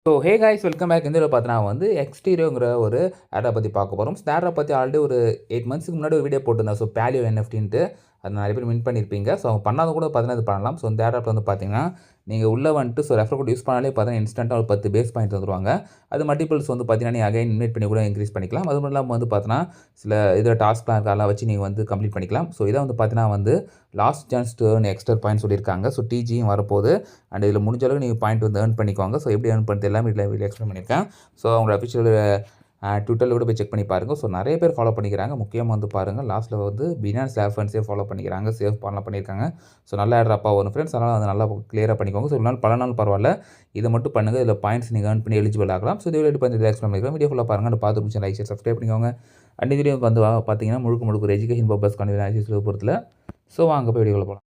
So hey guys welcome back. இந்த பார்த்தீங்கன்னா வந்து எக்ஸ்டீரியோங்கிற ஒரு ஆடை பற்றி பார்க்க போகிறோம். இந்த ஆடை பற்றி ஆல்ரெடி ஒரு 8 மந்த்ஸ்க்கு முன்னாடி ஒரு வீடியோ போட்டிருந்தேன். ஸோ பேலியோ என்எஃப்டின்ட்டு அது நிறைய பேர் வின் பண்ணியிருப்பீங்க. ஸோ அவங்க பண்ணாத கூட பார்த்தீங்கன்னா இது பண்ணலாம். ஸோ இந்த ஆப்பில் வந்து பார்த்தீங்கன்னா நீங்கள் உள்ளே வந்துட்டு ஸோ ரெஃபர் கோட் யூஸ் பண்ணாலே பார்த்தீங்கன்னா இன்ஸ்டன்ட்டாக ஒரு 10 பேஸ் பாயிண்ட் வந்துருவாங்க. அது மல்டிபிள்ஸ் வந்து பார்த்தீங்கன்னா நீங்கள் அகைன் இன்வைட் பண்ணி கூட இன்க்ரீஸ் பண்ணிக்கலாம். அது மட்டும் இல்லாமல் வந்து பார்த்தீங்கன்னா சில இதில் டாஸ்க்லாம் இருக்குது, அதெல்லாம் வச்சு நீங்கள் வந்து கம்ப்ளீட் பண்ணிக்கலாம். ஸோ இதை வந்து பார்த்தீங்கன்னா வந்து last chance to earn extra point சொல்லியிருக்காங்க. ஸோ டிஜியும் வரப்போகுது. அண்ட் இதில் முடிஞ்ச அளவுக்கு நீங்கள் பாயிண்ட் வந்து ஏர்ன் பண்ணிக்குவாங்க. ஸோ எப்படி ஏர்ன் பண்ணுறது எல்லாமே இதில் எக்ஸ்பிளைன் பண்ணியிருக்கேன். ஸோ அவங்களோட அஃபிஷியல் ட்விட்டரில் கூட போய் செக் பண்ணி பாருங்கள். ஸோ நிறைய பேர் ஃபாலோ பண்ணிக்கிறாங்க. முக்கியமாக வந்து பாருங்கள் லாஸ்ட்டில் வந்து பினான்ஸ் ஃபண்ட்ஸே ஃபாலோ பண்ணிக்கிறாங்க, சேவ் பண்ணலாம் பண்ணியிருக்காங்க. ஸோ நல்லா ஆட்ராப்பாக வரும் ஃப்ரெண்ட்ஸ். அதனால் அதை நல்லா கிளியராக பண்ணிக்கோங்க. ஸோ நாள் பல நாள் பரவாயில்ல, இதை மட்டும் பண்ணுங்கள். இதில் பாயிண்ட்ஸ் நீங்கள் ஏர்ன் பண்ணி எலிஜிபிள் ஆகலாம். ஸோ இது பண்ணி எக்ஸ்பிளைன் பண்ணிக்கலாம். வீடியோ ஃபுல்லாக பாருங்கள். பார்த்து முடிச்சு லைக் ஷேர் சப்ஸ்கிரைப் பண்ணிக்கோங்க. அண்ட் வீடியோ வந்து பார்த்தீங்கன்னா முழுக்க ஒரு எஜுகேஷன் பர்பஸ்க்கான அனாலிசிஸ் பொறுத்தில். ஸோ வாங்க போய் வீடியோவில் போகலாம்.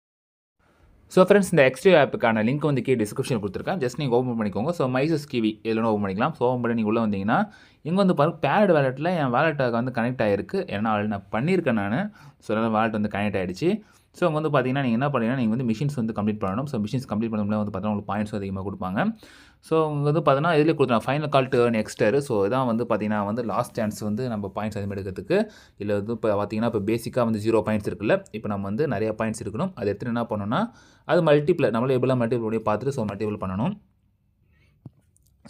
ஸோ ஃப்ரெண்ட்ஸ், இந்த எக்ஸ்ட்ரீவ் ஆப்புக்கான லிங்க் வந்து கீழே டிஸ்கிரிப்ஷனில் கொடுத்துருக்கேன். ஜஸ்ட் நீங்கள் ஓப்பன் பண்ணிக்கோங்க. ஸோ மைசஸ் கிவி எதுனா ஓப்பன் பண்ணிக்கலாம். ஸோ ஓப்பன் பண்ணி நீங்கள் உள்ளே வந்தீங்கன்னா இங்கே வந்து பாருங்கள் பேட் வேலெட்டில் என் வேலெட்டுக்கு வந்து கனெக்ட் ஆகிருக்கு. ஏன்னா ஆல்ரெடி நான் பண்ணியிருக்கேன் நான். ஸோ அதனால் வேலெட் வந்து கனெக்ட் ஆகிடுச்சு. ஸோ அங்கே வந்து பார்த்தீங்கன்னா நீங்கள் என்ன பண்ணீங்கன்னா நீங்கள் வந்து மிஷின்ஸ் வந்து கம்ப்ளீட் பண்ணணும். ஸோ மிஷின்ஸ் கம்ப்ளீட் பண்ணணும்னா வந்து பார்த்தீங்கன்னா உங்களுக்கு பாயிண்ட்ஸ் அதிகமாக கொடுப்பாங்க. ஸோ உங்களுக்கு வந்து பார்த்தீங்கன்னா இதில் கொடுத்துருவாங்க final call to earn Exter. So இதான் வந்து பார்த்தீங்கன்னா வந்து லாஸ்ட் சான்ஸ் வந்து நம்ம பாயிண்ட்ஸ் அதிகமாக எடுக்கிறதுக்கு. இல்லை வந்து இப்போ பார்த்தீங்கன்னா இப்போ பேசிக்காக வந்து 0 பாயிண்ட்ஸ் இருக்குல்ல. இப்போ நம்ம வந்து நிறைய பாயிண்ட்ஸ் இருக்கணும். அது எடுத்துகிட்டு என்ன பண்ணணும்னா அது மல்டிபிள் நம்மளே எப்படிலாம் மல்டிபிள் பண்ணி பார்த்துட்டு ஸோ மல்டிபிள் பண்ணணும்.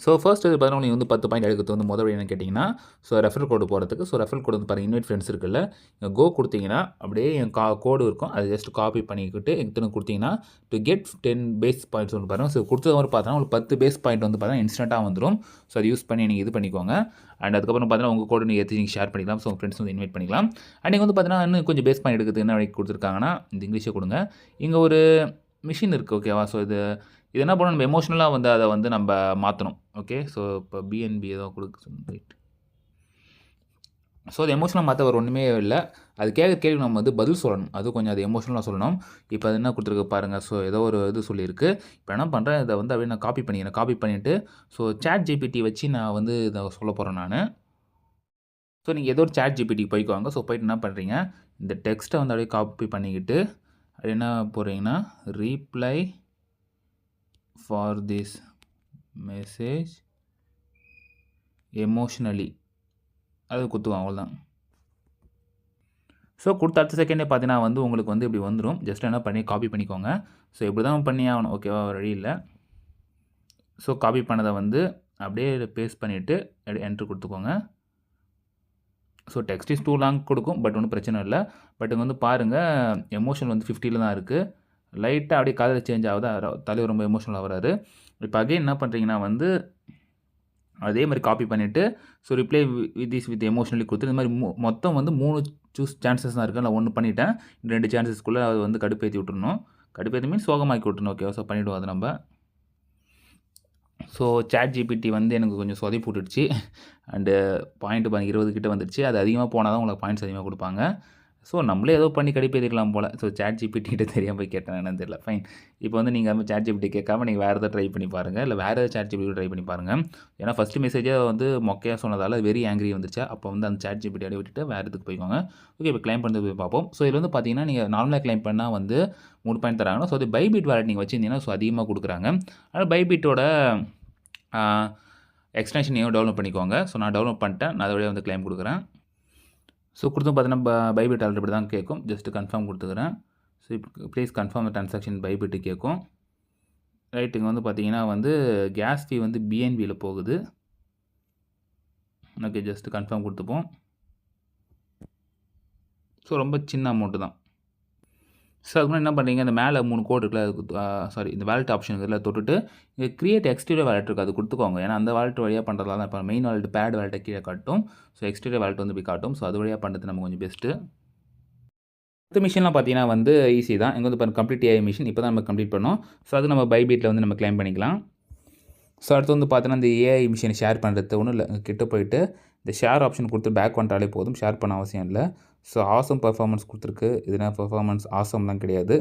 ஸோ ஃபர்ஸ்ட் இது பார்த்தீங்கன்னா நீங்கள் வந்து 10 பாயிண்ட் எடுக்கிறது வந்து முதல் என்ன கேட்டிங்கன்னா ஸோ ரெஃபர் கோடு போகிறதுக்கு. ஸோ ரெஃபர் கோடு வந்து பாருங்கள் இன்வைட் ஃப்ரெண்ட்ஸ் இருக்குல்ல, கோ கொடுத்தீங்கன்னா அப்படியே என் கோடு இருக்கும். அதை ஜஸ்ட் காப்பி பண்ணிக்கிட்டு எத்தனை கொடுத்தீங்கன்னா டு கெட் 10 பேஸ் பாயிண்ட்ஸ் வந்து பாருங்கள். ஸோ கொடுத்தது மாதிரி பார்த்தோன்னா உங்களுக்கு 10 பேஸ் பாயிண்ட் வந்து பார்த்தீங்கன்னா இன்ஸ்டண்ட்டாக வந்துடும். ஸோ அது யூஸ் பண்ணி நீங்கள் இது பண்ணிக்கோங்க. அண்ட் அதுக்கப்புறம் பார்த்தீங்கன்னா உங்கள் கோடு நீங்கள் நீங்கள் ஷேர் பண்ணிக்கலாம். ஸோ உங்கள் ஃப்ரெண்ட்ஸ் வந்து இன்வைட் பண்ணிக்கலாம். அண்ட் நீங்கள் வந்து பார்த்தீங்கன்னா இன்னும் கொஞ்சம் பேஸ் பாயிண்ட் எடுக்கிறதுக்கு என்ன வழி கொடுத்துருக்காங்கன்னா இந்த இங்கிலீஷை கொடுங்க. இங்கே ஒரு மிஷின் இருக்குது, ஓகேவா. ஸோ இது என்ன பண்ணணும், நம்ம எமோஷ்னலாக வந்து அதை வந்து நம்ம மாற்றணும். ஓகே, ஸோ இப்போ பிஎன்பி ஏதோ ரைட். ஸோ அது எமோஷனலாக மாற்ற ஒரு ஒன்றுமே இல்லை. அது கேள்வி நம்ம வந்து பதில் சொல்லணும். அது கொஞ்சம் அது எமோஷனலாக சொல்லணும். இப்போ அது என்ன கொடுத்துருக்கு பாருங்கள். ஸோ ஏதோ ஒரு இது சொல்லியிருக்கு. இப்போ என்ன பண்ணுறேன், இதை வந்து அப்படியே நான் காப்பி பண்ணிவிட்டு ஸோ சாட் ஜிபிடி வச்சு நான் வந்து இதை சொல்ல போகிறேன் நான். ஸோ நீங்கள் ஏதோ ஒரு சாட் ஜிபிடிக்கு போய்க்குவாங்க. ஸோ போய்ட்டு என்ன பண்ணுறீங்க, இந்த டெக்ஸ்ட்டை வந்து அப்படியே காப்பி பண்ணிக்கிட்டு அது என்ன போடுறீங்கன்னா reply for this message emotionally அது குத்துவோம், அவ்வளோதான். ஸோ கொடுத்த அடுத்த செகண்டே பார்த்தீங்கன்னா வந்து உங்களுக்கு வந்து இப்படி வந்துடும். ஜஸ்ட் என்ன பண்ணி காப்பி பண்ணிக்கோங்க. ஸோ இப்படி தான் பண்ணி ஆகணும், ஓகேவா, வழி இல்லை. ஸோ காப்பி பண்ணதை வந்து அப்படியே பேஸ்ட் பண்ணிவிட்டு அப்படியே என்ட்ரு கொடுத்துக்கோங்க. So text is too long கொடுக்கும், பட் ஒன்றும் பிரச்சனை இல்லை. பட் இங்கே வந்து பாருங்கள் எமோஷன் வந்து 50 தான் இருக்குது. லைட்டாக அப்படியே காலையில் சேஞ்ச் ஆகுது, தலைவர் ரொம்ப எமோஷனல் ஆகிறாரு. இப்போ அகைன் என்ன பண்ணுறீங்கன்னா வந்து அதே மாதிரி காப்பி பண்ணிவிட்டு ஸோ ரிப்ளை வித் எமோஷனலி கொடுத்து இந்த மாதிரி மொத்தம் வந்து 3 சான்சஸ் தான் இருக்குது. நான் 1 பண்ணிவிட்டேன். 2 சான்சஸ்க்குள்ளே அது வந்து கடுப்பேற்றி விட்டுருணும். கடுப்பேற்றி மீன் சோகமாக்கி விட்டுருணும், ஓகேவா. ஸோ பண்ணிவிடுவோம் அது நம்ம. ஸோ சாட் ஜிபிடி வந்து எனக்கு கொஞ்சம் சொதப்பி விட்டுடுச்சு. அண்டு பாயிண்ட் 20 கிட்ட வந்துடுச்சு. அது அதிகமாக போனால் தான் உங்களுக்கு பாயிண்ட்ஸ் அதிகமாக கொடுப்பாங்க. ஸோ நம்மளே ஏதோ பண்ணி கடுப்பேற்றிக்கலாம் போல். ஸோ சாட் ஜிபிடிகிட்ட தெரியாமல் போய் கேட்டேன், என்னன்னு தெரியல. ஃபைன். இப்போ வந்து நீங்கள் வந்து சாட் ஜிபிடி கேட்காம நீங்கள் வேறு எதாவது ட்ரை பண்ணி பாருங்கள், இல்லை வேறு ஏதாவது சாட் ஜிபிடி ட்ரை பண்ணி பாருங்கள். ஏன்னா ஃபஸ்ட்டு மெசேஜே வந்து மொக்கையாக சொன்னதால் வெரி ஆங்கிரி வந்துருச்சா. அப்போ வந்து அந்த சாட் ஜிபிடி அப்படியே விட்டுட்டு வேறு இதுக்கு போய்க்கோங்க. ஓகே, இப்போ கிளைம் பண்ணுறது போய் பார்ப்போம். ஸோ இதில் வந்து பார்த்தீங்கன்னா நீங்கள் நார்மலாக கிளைம் பண்ணால் வந்து 3 பாயிண்ட் தராங்க. ஸோ அது பைபிட் வாலெட் நீங்கள் வச்சுருந்தீங்கன்னா ஸோ அதிகமாக கொடுக்குறாங்க. அதனால் பைபிட்டோட எக்ஸ்டென்ஷனையும் டவுன்லோட் பண்ணிக்கோங்க. ஸோ நான் டவுன்லோட் பண்ணிட்டேன். நான் அதோடய வந்து கிளைம் கொடுக்குறேன். ஸோ கொடுத்து பார்த்தீங்கன்னா பைபிட் ஆல்ரெடி இப்படி தான் கேட்கும். ஜஸ்ட்டு கன்ஃபார்ம் கொடுத்துக்கிறேன். ஸோ இப்போ ப்ளீஸ் கன்ஃபார்ம் ட்ரான்சாக்ஷன் பைபிட்டு கேட்கும். ரைட், இங்கே வந்து பார்த்தீங்கன்னா வந்து கேஸ் ஃபீ வந்து பிஎன்பியில் போகுது. ஓகே, ஜஸ்ட்டு கன்ஃபார்ம் கொடுத்துப்போம். ஸோ ரொம்ப சின்ன அமௌண்ட்டு தான். ஸோ அதுக்கு என்ன பண்ணுறீங்க, இந்த மேலே 3 கோடு இருக்குல்ல, சாரி இந்த வேலெட் ஆப்ஷன் இருக்குல்ல, தொட்டுட்டு இங்கே கிரியேட் எக்ஸ்டீரியர் வேலெட் இருக்குது, அது கொடுத்துக்கோங்க. ஏன்னா அந்த வேலெட் வழியாக பண்ணுறதால தான் இப்போ மெயின் வேலெட் பேட் வேலெட்டை கீழே காட்டும். ஸோ எக்ஸ்டீரியர் வேலெட் வந்து இப்படி காட்டும். ஸோ அது வழியாக பண்ணுறது நம்ம கொஞ்சம் பெஸ்ட்டு. அடுத்த மிஷின்லாம் பார்த்தீங்கன்னா வந்து ஈஸி தான். இங்கே வந்து கம்ப்ளீட் ஏஐ மிஷின் இப்போ தான் நம்ம கம்ப்ளீட் பண்ணோம். ஸோ அது நம்ம பைபிட்டில் வந்து நம்ம கிளைம் பண்ணிக்கலாம். ஸோ அடுத்து வந்து பார்த்தீங்கன்னா இந்த ஏஐ மிஷினை ஷேர் பண்ணுறது ஒன்றும் இல்லை, கிட்ட போயிட்டு இந்த ஷேர் ஆப்ஷன் கொடுத்து பேக் பண்ணிட்டாலே போதும். ஷேர் பண்ண அவசியம் இல்லை. ஸோ ஆசம் பர்ஃபார்மன்ஸ் கொடுத்துருக்கு. இதுனா பர்ஃபார்மன்ஸ் ஆசம்லாம் கிடையாது.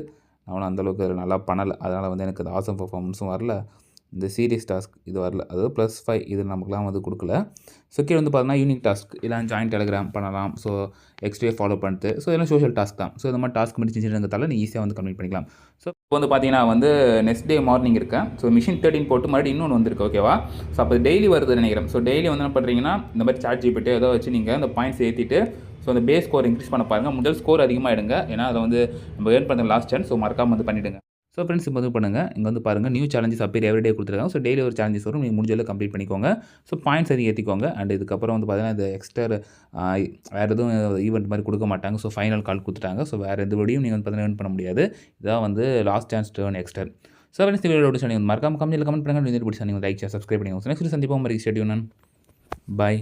அவனும் அந்தளவுக்கு அதில் நல்லா பண்ணலை. அதனால் வந்து எனக்கு அது ஆசம் பர்ஃபார்மன்ஸும் வரல. இந்த சீரியஸ் டாஸ்க் இது வரல. அதாவது +5 இது நமக்குலாம் வந்து கொடுக்கல. ஸோ கீழே வந்து பார்த்தீங்கன்னா யூனிக் டாஸ்க் இதெல்லாம் ஜாயின் டெலிகிராம் பண்ணலாம். ஸோ எக்ஸ்ட்ரே ஃபாலோ பண்ணிட்டு ஸோ இதெல்லாம் சோஷியல் டாஸ்க் தான். ஸோ இந்த மாதிரி டாஸ்க் முடிச்சு நீங்கள் ஈஸியாக வந்து கம்ப்ளீட் பண்ணிக்கலாம். ஸோ இப்போ வந்து பார்த்தீங்கன்னா வந்து நெக்ஸ்ட் டே மார்னிங் இருக்கேன். ஸோ மிஷின் 13 போட்டு மறுபடியும் இன்னொன்று வந்திருக்கு ஓகேவா. ஸோ அப்போ டெய்லி வருதுன்னு நினைக்கிறேன். ஸோ டெய்லி வந்து என்ன பண்ணுறீங்கன்னா இந்த மாதிரி சாட் ஜிபிடி ஏதோ வச்சு நீங்கள் அந்த பாயிண்ட்ஸ் ஏற்றிட்டு ஸோ அந்த பேஸ் ஸ்கோர் இன்க்ரீஸ் பண்ண பாருங்கள். முதல் ஸ்கோர் அதிகமாக எடுங்க. ஏன்னா அதை வந்து நம்ம ஏர்ன் பண்ணுற லாஸ்ட் சான்ஸ். ஸோ மறக்காமல் வந்து பண்ணிவிடுங்க. ஸோ ஃப்ரெண்ட்ஸ் இப்போ வந்து பண்ணுங்கள். இங்கே வந்து பாருங்கள் நியூ சேலஞ்சஸ் அப்பேர் எவ்ரிடே கொடுத்துருக்காங்க. ஸோ டெய்லி ஒரு சேலஞ்சஸ் வரும். நீங்கள் முடிஞ்ச அளவு கம்ப்ளீட் பண்ணிக்கோங்க. ஸோ பாயிண்ட்ஸ் அதிகம் ஏற்றிக்கோங்க. அண்ட் இதுக்கப்புறம் வந்து பார்த்தீங்கன்னா இந்த எக்ஸ்ட்ரா வேறு எதுவும் ஈவெண்ட் மாதிரி கொடுக்க மாட்டாங்க. ஸோ ஃபைனல் கால் கொடுத்துட்டாங்க. ஸோ வேறு எந்த வழியும் நீங்கள் வந்து பார்த்தீங்கன்னா ஏர்ன் பண்ண முடியாது. இதான் வந்து last chance turn extra. So friends இந்த வீடியோ சொன்னீங்க மறக்காம கமெண்ட்டில் கமெண்ட் பண்ணுங்கள். பிடிச்சா நீங்கள் லைக் சப்ஸ்கிரைப் பண்ணிக்கோங்க. நெக்ஸ்ட் சந்திப்போம். மாதிரி ஸ்டேடியம் நான் பாய்.